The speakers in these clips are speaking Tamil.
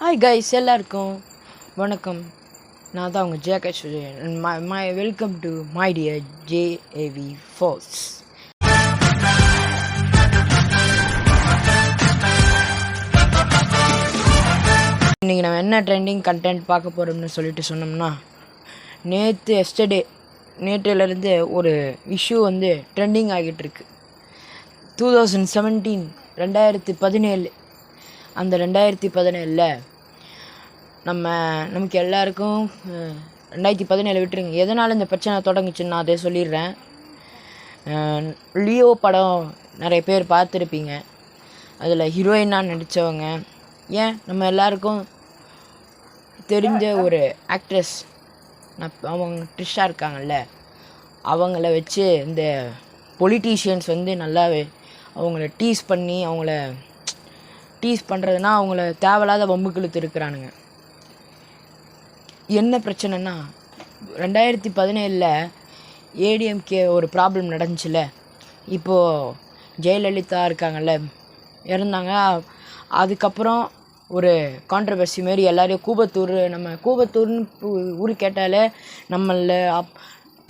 ஹாய் கைஸ், எல்லாருக்கும் வணக்கம். நான் தான் உங்கள் ஜேகேஷ். My welcome to my dear JAV forces. இன்றைக்கி நம்ம என்ன ட்ரெண்டிங் கண்டென்ட் பார்க்க போகிறோம்னு சொல்லிட்டு சொன்னோம்னா, நேற்றுலேருந்து ஒரு இஷ்யூ ட்ரெண்டிங் ஆகிட்டு இருக்கு. 2017 அந்த 2017 நமக்கு எல்லாருக்கும் 2017 விட்டுருங்க. எதனால் இந்த பிரச்சனை தொடங்குச்சுன்னு நான் அதே சொல்லிடுறேன். லியோ படம் நிறைய பேர் பார்த்துருப்பீங்க. அதில் ஹீரோயினாக நடித்தவங்க, ஏன் நம்ம எல்லாருக்கும் தெரிஞ்ச ஒரு ஆக்ட்ரஸ், அவங்க ட்ரிஷா இருக்காங்கல்ல, அவங்கள வச்சு இந்த பொலிட்டீஷியன்ஸ் நல்லாவே அவங்கள டீஸ் பண்ணுறதுனா அவங்கள தேவையில்லாத வம்புக்கு இழுத்து இருக்கிறானுங்க. என்ன பிரச்சனைனா, 2017 ஏடிஎம்கே ஒரு ப்ராப்ளம் நடந்துச்சுல. இப்போது ஜெயலலிதா இருக்காங்கல்ல, இறந்தாங்க. அதுக்கப்புறம் ஒரு கான்ட்ரவர்சி மாரி எல்லாரையும் கூவத்தூர்னு ஊர் கேட்டாலே நம்மள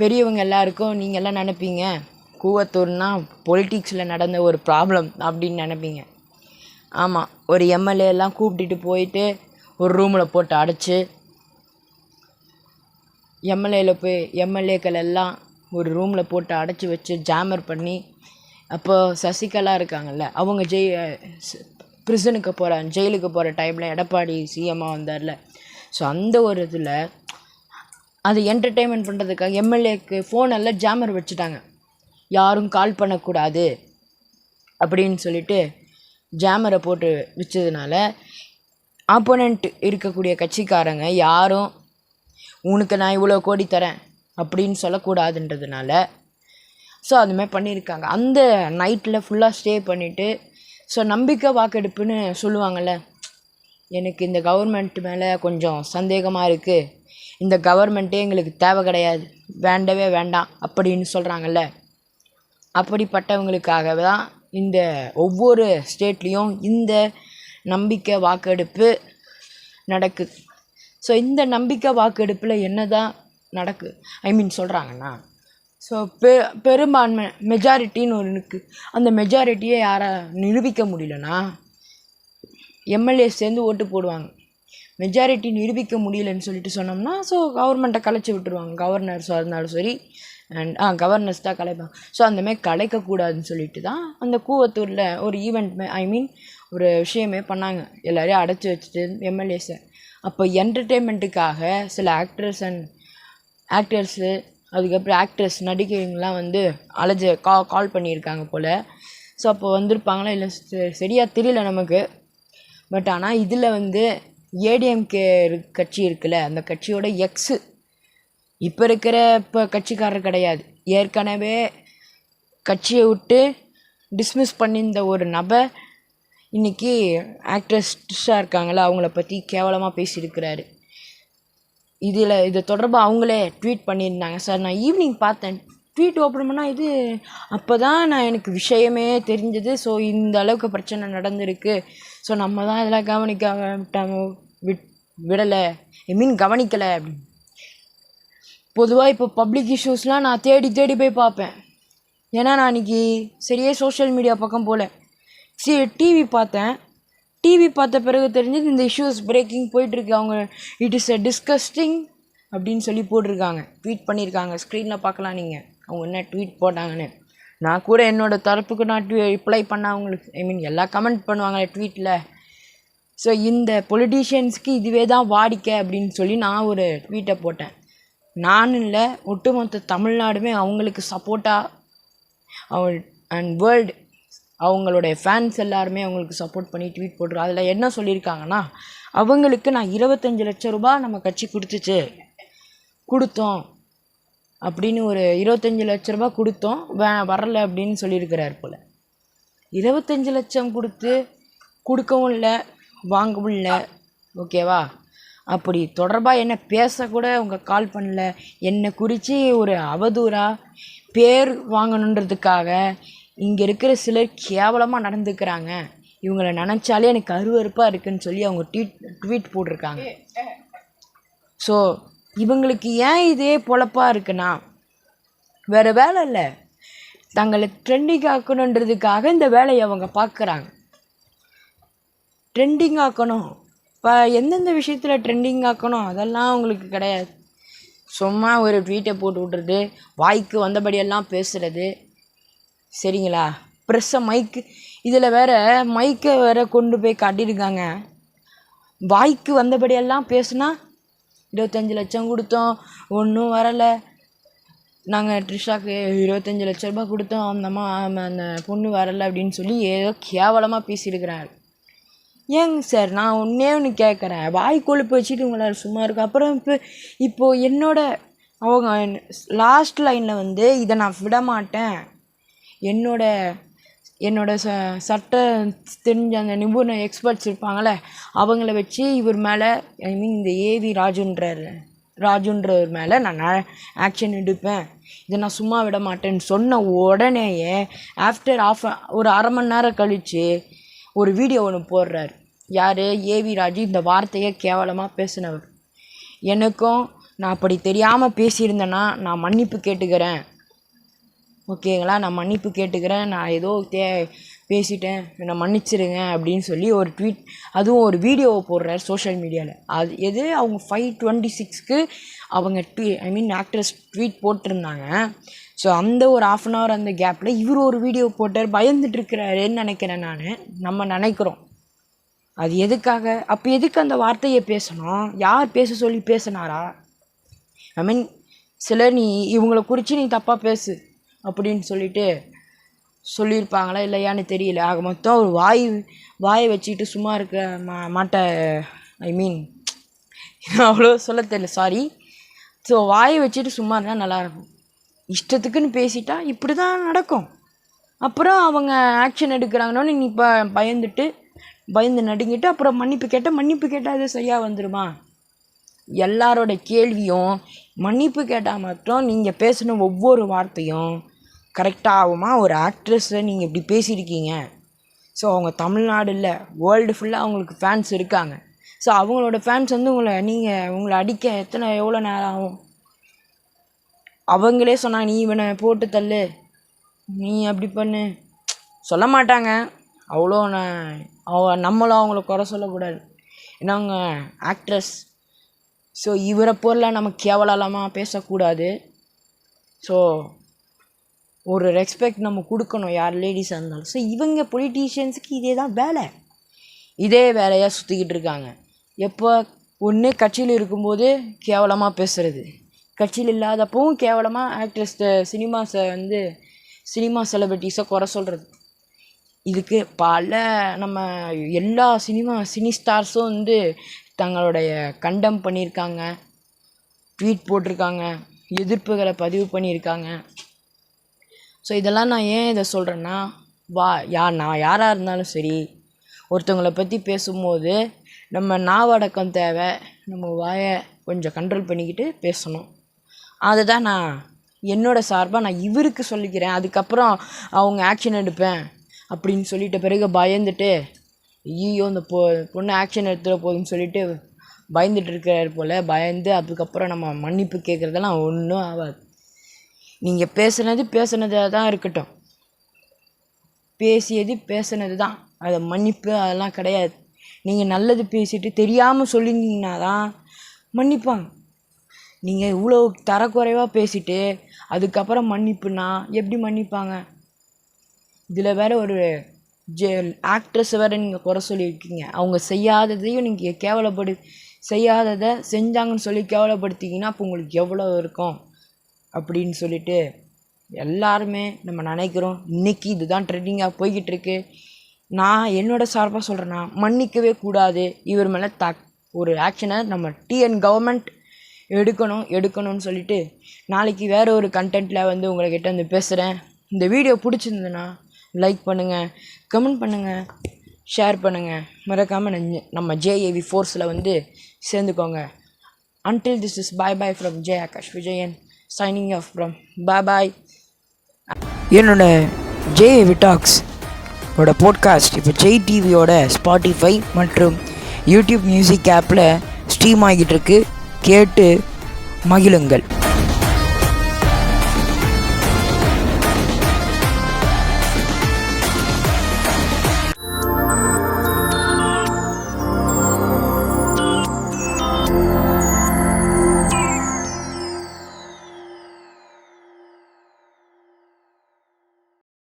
பெரியவங்க எல்லாருக்கும் நீங்கள் எல்லாம் நினைப்பீங்க, கூவத்தூர்னால் பொலிட்டிக்ஸில் நடந்த ஒரு ப்ராப்ளம் அப்படின்னு நினைப்பீங்க. ஆமாம், ஒரு எம்எல்ஏலாம் கூப்பிட்டுட்டு போயிட்டு ஒரு ரூமில் போட்டு அடைச்சி, எம்எல்ஏக்கள் எல்லாம் ஒரு ரூமில் போட்டு அடைச்சி வச்சு ஜாமர் பண்ணி, அப்போது சசிகலா இருக்காங்கல்ல, அவங்க ஜெயிலுக்கு போகிற டைமில் எடப்பாடி சிஎம்மாக வந்தார்ல. ஸோ அந்த ஒரு இதில் அது என்டர்டெயின்மெண்ட் பண்ணுறதுக்காக எம்எல்ஏக்கு ஃபோனெல்லாம் ஜாமர் வச்சுட்டாங்க. யாரும் கால் பண்ணக்கூடாது அப்படின்னு சொல்லிட்டு ஜாமரை போட்டு வச்சதுனால, ஆப்போனண்ட் இருக்கக்கூடிய கட்சிக்காரங்க யாரும் உனக்கு நான் இவ்வளோ கோடி தரேன் அப்படின்னு சொல்லக்கூடாதுன்றதுனால ஸோ அதுமாதிரி பண்ணியிருக்காங்க. அந்த நைட்டில் ஃபுல்லாக ஸ்டே பண்ணிவிட்டு, ஸோ நம்பிக்கை வாக்கெடுப்புன்னு சொல்லுவாங்கள்ல, எனக்கு இந்த கவர்மெண்ட் மேலே கொஞ்சம் சந்தேகமாக இருக்குது, இந்த கவர்மெண்ட்டே எங்களுக்கு தேவை கிடையாது, வேண்டவே வேண்டாம் அப்படின்னு சொல்கிறாங்கல்ல, அப்படிப்பட்டவங்களுக்காக தான் இந்த ஒவ்வொரு ஸ்டேட்லேயும் இந்த நம்பிக்கை வாக்கெடுப்பு நடக்குது. ஸோ இந்த நம்பிக்கை வாக்கெடுப்பில் என்ன தான் சொல்கிறாங்கன்னா, ஸோ பெரும்பான்மை மெஜாரிட்டின்னு ஒரு இருக்குது. அந்த மெஜாரிட்டியை யாரை நிரூபிக்க முடியலன்னா எம்எல்ஏ சேர்ந்து ஓட்டு போடுவாங்க. மெஜாரிட்டி நிரூபிக்க முடியலன்னு சொல்லிட்டு சொன்னோம்னா, ஸோ கவர்மெண்ட்டை கலைச்சி விட்டுருவாங்க. கவர்னர்ஸாக இருந்தாலும் சரி, கவர்னர்ஸ் தான் கலைப்பாங்க. ஸோ அந்தமாதிரி கலைக்கக்கூடாதுன்னு சொல்லிட்டு தான் அந்த கூவத்தூரில் ஒரு ஈவெண்ட் ஒரு விஷயமே பண்ணாங்க. எல்லோரையும் அடைச்சி வச்சுட்டு எம்எல்ஏஸை. அப்போ என்டர்டெயின்மெண்ட்டுக்காக சில ஆக்டர்ஸு அதுக்கப்புறம் ஆக்ட்ரஸ் நடிகைங்களாம் கால் பண்ணியிருக்காங்க போல். ஸோ அப்போ வந்திருப்பாங்களா இல்லை சரியாக தெரியல நமக்கு. பட் ஆனால் இதில் ஏடிஎம்கே கட்சி இருக்குல்ல, அந்த கட்சியோட இப்போ இருக்கிற கட்சிக்காரர் கிடையாது. ஏற்கனவே கட்சியை விட்டு டிஸ்மிஸ் பண்ணியிருந்த ஒரு நபர் இன்றைக்கி ஆக்ட்ரஸ்ஸாக இருக்காங்களா, அவங்கள பற்றி கேவலமாக பேசியிருக்கிறாரு. இது தொடர்பாக அவங்களே ட்வீட் பண்ணியிருந்தாங்க. சார், நான் ஈவினிங் பார்த்தேன், ட்வீட் ஓப்பன் பண்ணால் அப்போ தான் எனக்கு விஷயமே தெரிஞ்சது. ஸோ இந்த அளவுக்கு பிரச்சனை நடந்திருக்கு. ஸோ நம்ம தான் இதெல்லாம் விடலை, கவனிக்கலை அப்படின்னு. பொதுவாக இப்போ பப்ளிக் இஷ்யூஸ்லாம் நான் தேடி போய் பார்ப்பேன். ஏன்னா நான் இன்றைக்கி சரியே சோஷியல் மீடியா பக்கம் போல் டிவி பார்த்த பிறகு தெரிஞ்சது இந்த இஷ்யூஸ் பிரேக்கிங் போயிட்டுருக்கு. அவங்க இட் இஸ் டிஸ்கஸ்டிங் அப்படின்னு சொல்லி போட்டிருக்காங்க, ட்வீட் பண்ணியிருக்காங்க. ஸ்க்ரீனில் பார்க்கலாம் நீங்கள் அவங்க என்ன ட்வீட் போட்டாங்கன்னு. நான் கூட என்னோடய தரப்புக்கு நான் ரிப்ளை பண்ண அவங்களுக்கு எல்லா கமெண்ட் பண்ணுவாங்க ட்வீட்டில். ஸோ இந்த பொலிட்டீஷியன்ஸ்க்கு இதுவே தான் வாடிக்கை அப்படின்னு சொல்லி நான் ஒரு ட்வீட்டை போட்டேன். நான் இல்லை, ஒட்டுமொத்த தமிழ்நாடுமே அவங்களுக்கு சப்போர்ட்டாக அண்ட் வேர்ல்டு அவங்களுடைய ஃபேன்ஸ் எல்லாருமே அவங்களுக்கு சப்போர்ட் பண்ணி ட்வீட் போட்டுருக்கோம். அதில் என்ன சொல்லியிருக்காங்கன்னா, அவங்களுக்கு நான் 25 லட்சம் ரூபாய் நம்ம கட்சி கொடுத்தோம் அப்படின்னு, ஒரு 25 லட்ச ரூபா கொடுத்தோம், வரலை அப்படின்னு சொல்லியிருக்கிறார் போல். 25 லட்சம் கொடுக்கவும் இல்லை, வாங்கவும் இல்லை, ஓகேவா? அப்படி தொடர்பாக என்ன பேசக்கூட அவங்க கால் பண்ணல. என்னை குறித்து ஒரு அவதூறாக பேர் வாங்கணுன்றதுக்காக இங்கே இருக்கிற சிலர் கேவலமாக நடந்துக்கிறாங்க. இவங்களை நினச்சாலே எனக்கு அருவருப்பாக இருக்குன்னு சொல்லி அவங்க ட்வீட் போட்டிருக்காங்க. ஸோ இவங்களுக்கு ஏன் இதே பொழப்பாக இருக்குன்னா வேறு வேலை இல்லை, தங்களை ட்ரெண்டிங் ஆக்கணுன்றதுக்காக இந்த வேலையை அவங்க பார்க்குறாங்க. ட்ரெண்டிங் ஆக்கணும், இப்போ எந்தெந்த விஷயத்தில் ட்ரெண்டிங் ஆக்கணும் அதெல்லாம் அவங்களுக்கு கிடையாது. சும்மா ஒரு ட்வீட்டை போட்டு விட்றது, வாய்க்கு வந்தபடியெல்லாம் பேசுகிறது, சரிங்களா? ப்ரெஸ்ஸை மைக்கு, இதில் வேறு மைக்கை வேறு கொண்டு போய் காட்டியிருக்காங்க. வாய்க்கு வந்தபடியெல்லாம் பேசுனா 25 லட்சம் கொடுத்தோம், ஒன்றும் வரலை, நாங்கள் ட்ரிஷாக்கு 25 லட்ச ரூபா கொடுத்தோம், அந்த பொண்ணு வரலை அப்படின்னு சொல்லி ஏதோ கேவலமாக பேசியிருக்கிறாரு. ஏங்க சார், நான் ஒன்று கேட்குறேன், வாய் கொழுப்பு வச்சுட்டு உங்களால் சும்மா இருக்கு. அப்புறம் இப்போது அவங்க லாஸ்ட் லைனில் வந்து இதை நான் விட மாட்டேன், என்னோட சட்டம் தெரிஞ்ச அந்த நிபுணர் எக்ஸ்பர்ட்ஸ் இருப்பாங்களே அவங்கள வச்சு இவர் மேலே, ஐ மீன் இந்த ஏவி ராஜுன்றவர் மேலே நான் ஆக்ஷன் எடுப்பேன், இதை நான் சும்மா விட மாட்டேன்னு சொன்ன உடனேயே ஆஃப்டர் ஒரு அரை மணி நேரம் கழித்து ஒரு வீடியோ ஒன்று போடுறாரு. யார்? ஏவி ராஜு, இந்த வார்த்தையை கேவலமாக பேசினவர். எனக்கும் நான் அப்படி தெரியாமல் பேசியிருந்தேன்னா நான் மன்னிப்பு கேட்டுக்கிறேன், ஓகேங்களா? நான் மன்னிப்பு கேட்டுக்கிறேன், நான் ஏதோ பேசிட்டேன், என்னை மன்னிச்சிருங்க அப்படின்னு சொல்லி ஒரு ட்வீட், அதுவும் ஒரு வீடியோவை போடுறாரு சோஷியல் மீடியாவில். அது எது அவங்க 5:26க்கு அவங்க ஆக்ட்ரஸ் ட்வீட் போட்டிருந்தாங்க. ஸோ அந்த ஒரு ½ அன் ஹவர் அந்த கேப்பில் இவர் ஒரு வீடியோ போட்டார், பயந்துட்டுருக்கிறாருன்னு நினைக்கிறேன் நம்ம நினைக்கிறோம். அது எதுக்காக? அப்போ எதுக்கு அந்த வார்த்தையை பேசணும்? யார் பேச சொல்லி பேசினாரா? சிலர் இவங்களை குறித்து நீ தப்பாக பேசு அப்படின்னு சொல்லியிருப்பாங்களா இல்லையான்னு தெரியல. ஆக மொத்தம் ஒரு வாயை வச்சுக்கிட்டு சும்மா இருக்க மாட்ட, அவ்வளோ சொல்ல தெரியல, சாரி. ஸோ வாயை வச்சுட்டு சும்மா இருந்தால் நல்லாயிருக்கும். இஷ்டத்துக்குன்னு பேசிட்டா இப்படி தான் நடக்கும். அப்புறம் அவங்க ஆக்ஷன் எடுக்கிறாங்கன்னு நீ இப்போ பயந்து நடுங்கிட்டு அப்புறம் மன்னிப்பு கேட்டால் அது சரியாக வந்துடுமா? எல்லாரோட கேள்வியும் மன்னிப்பு கேட்டால் மட்டும் நீங்கள் பேசின ஒவ்வொரு வார்த்தையும் கரெக்டாக ஆகுமா? ஒரு ஆக்ட்ரஸை நீங்கள் இப்படி பேசியிருக்கீங்க, ஸோ அவங்க தமிழ்நாடு இல்லை வேர்ல்டு ஃபுல்லாக அவங்களுக்கு ஃபேன்ஸ் இருக்காங்க. ஸோ அவங்களோட ஃபேன்ஸ் வந்து உங்களை அடிக்க எவ்வளோ நேரம் ஆகும்? அவங்களே சொன்னாங்க, நீ இவனை போட்டு தள்ளு, நீ அப்படி பண்ணு, சொல்ல மாட்டாங்க. அவ்வளோ நம்மளும் அவங்கள குறை சொல்லக்கூடாது, ஏன்னா அவங்க ஆக்ட்ரஸ். ஸோ இவரை போல நம்ம கேவலமாக பேசக்கூடாது. ஸோ ஒரு ரெஸ்பெக்ட் நம்ம கொடுக்கணும் யார் லேடிஸாக இருந்தாலும். ஸோ இவங்க பொலிட்டீஷியன்ஸுக்கு இதே தான் வேலை, இதே வேலையாக சுற்றிக்கிட்டு இருக்காங்க. எப்போ ஒன்று கட்சியில் இருக்கும்போது கேவலமாக பேசுகிறது, கட்சியில் இல்லாதப்பவும் கேவலமாக ஆக்ட்ரஸ் சினிமா செலிபிரிட்டிஸை குறை சொல்கிறது. இதுக்கு பல நம்ம எல்லா சினி ஸ்டார்ஸும் தங்களுடைய கண்டம் பண்ணியிருக்காங்க, ட்வீட் போட்டிருக்காங்க, எதிர்ப்புகளை பதிவு பண்ணியிருக்காங்க. ஸோ இதெல்லாம் நான் ஏன் இதை சொல்கிறேன்னா, நான் யாராக இருந்தாலும் சரி, ஒருத்தவங்களை பற்றி பேசும்போது நம்ம நாவடக்கம் தேவை, நம்ம வாயை கொஞ்சம் கண்ட்ரோல் பண்ணிக்கிட்டு பேசணும். அதுதான் நான் என்னோடய சார்பாக நான் இவருக்கு சொல்லிக்கிறேன். அதுக்கப்புறம் அவங்க ஆக்ஷன் எடுப்பேன் அப்படின்னு சொல்லிட்ட பிறகு பயந்துட்டு, ஐயோ இந்த பொண்ணு ஆக்ஷன் எடுத்துட போகுதுன்னு சொல்லிட்டு பயந்துட்டு இருக்கிறாரு போல். பயந்து அதுக்கப்புறம் நம்ம மன்னிப்பு கேட்குறதெல்லாம் ஒன்றும் ஆகாது. நீங்கள் பேசுனதாக தான் இருக்கட்டும், பேசுனது தான், அதை மன்னிப்பு அதெல்லாம் கிடையாது. நீங்கள் நல்லது பேசிட்டு தெரியாமல் சொல்லியிருந்தீங்கன்னா தான் மன்னிப்பாங்க. நீங்கள் இவ்வளோ தரக்குறைவாக பேசிட்டு அதுக்கப்புறம் மன்னிப்புனா எப்படி மன்னிப்பாங்க? இதில் வேறு ஒரு ஆக்ட்ரஸ் வேறு நீங்கள் குறை சொல்லியிருக்கீங்க, அவங்க செய்யாததையும் நீங்கள் செய்யாததை செஞ்சாங்கன்னு சொல்லி கேவலப்படுத்திங்கன்னா அப்போ உங்களுக்கு எவ்வளோ இருக்கும் அப்படின்னு சொல்லிட்டு எல்லாருமே நம்ம நினைக்கிறோம். இன்றைக்கி இதுதான் ட்ரெண்டிங்காக போய்கிட்டு இருக்கு. நான் என்னோடய சார்பாக சொல்கிறேன்னா மன்னிக்கவே கூடாது. இவர் மேலே ஒரு ஆக்ஷனை நம்ம டிஎன் கவர்மெண்ட் எடுக்கணும்னு சொல்லிட்டு நாளைக்கு வேறு ஒரு கண்டென்ட்டில் உங்கள்கிட்ட பேசுகிறேன். இந்த வீடியோ பிடிச்சிருந்ததுன்னா லைக் பண்ணுங்கள், கமெண்ட் பண்ணுங்கள், ஷேர் பண்ணுங்கள், மறக்காமல் நம்ம JAV ஃபோர்ஸில் சேர்ந்துக்கோங்க. Until this is bye from J. Akash Vijayan signing off from bye. என்னோட JAV டாக்ஸ் ஓட பாட்காஸ்ட் இப்போ ஜெய் டிவியோட ஸ்பாட்டிஃபை மற்றும் யூடியூப் மியூசிக் ஆப்பில் ஸ்ட்ரீம் ஆகிட்டு இருக்கு. கேட்டு மகிழுங்கள்.